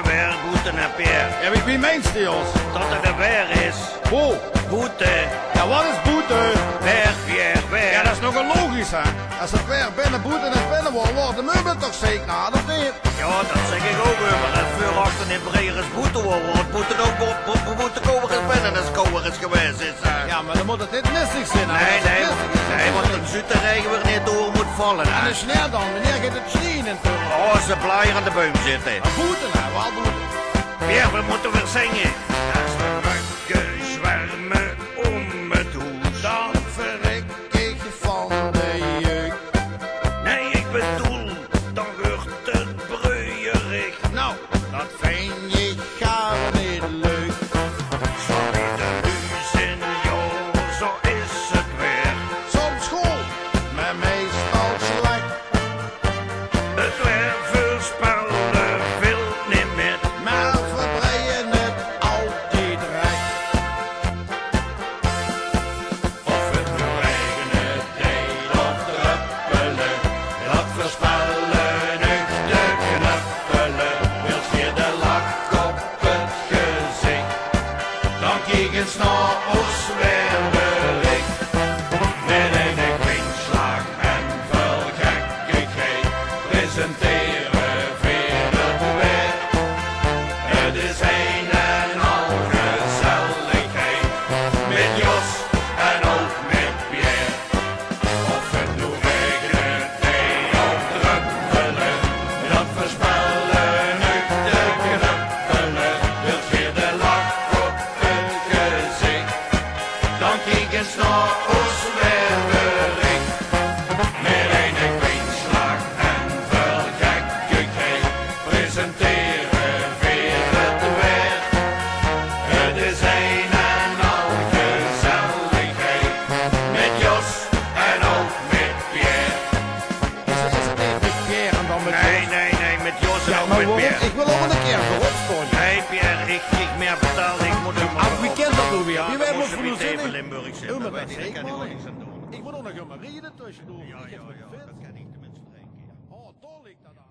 geweer, boete naar Pierre. Ja, wie meent die ons? Dat er geweer is. Hoe? Boete. Ja, wat is boete? Weer, Pierre, weer. Ja, dat is nogal logisch, hè? Als het weer binnen boete is binnen wordt de meubel toch zeker na, dat niet? Ja, dat zeg ik ook weer, maar het vuur achter in Breger is boete worden. Het moet er ook boete komen is binnen als koger is geweest is. Ja, maar dan moet het niet missig zijn, hè? Nee, want het Zuid-Regen weer niet door moet vallen, En hè. de sneeuw dan, wanneer gaat het sneeuw in terug? Oh, ze blijven aan de boom zitten. Een boete, hè? Wat boete? Pierre, we moeten weer zingen. Als de bukken zwermen om het hoes. Dan verrek ik van de jeuk. Nee, ik bedoel, dan wordt het broeierig. Nou, dat vind ik gaar niet leuk. Sorry, de huis in jou, zo is het weer. Soms goed, maar meestal slecht. Het weer voorspellen wil niet meer. Maar verbreien het altijd recht. Of het nu regenen deed of druppelen, dat voorspellen uit de knuppelen. Wil je de lach op het gezicht, dan kijken s'nachts weer bericht. Met een kwinkslag en veel gekkigheid presenteren weer het weer. Het is een en al gezelligheid met Jos en ook met Pierre. Of het nu regent, nee, of druppelen, dat voorspellen uit de knuppelen. Wilt je de lach op het gezicht, dan kijken s'nachts weer bericht. Met een kwinkslag en veel gekkigheid presenteren weer het weer. Het is een en al gezelligheid met Jos en ook met Pierre. Is het niet met Pierre en dan met Nee, met Jos en Ja, ook maar met waarom? Pierre. Ik wil ook een keer vooropstaan. Nee, Pierre, ik krijg meer betaald. Ik moet hem Ach, wie kent dat nou weer? Ja, Wie dan weet moet nog ze voor niet ons zin even in? Limburg Doe zitten. me Dat dat weet ik, zeker, kan ik wel man. niks aan doen. Ik moet ook nog gaan reden tussendoor. Ja, dat kan ik tenminste 1 keer. Oh, daar ligt dat aan.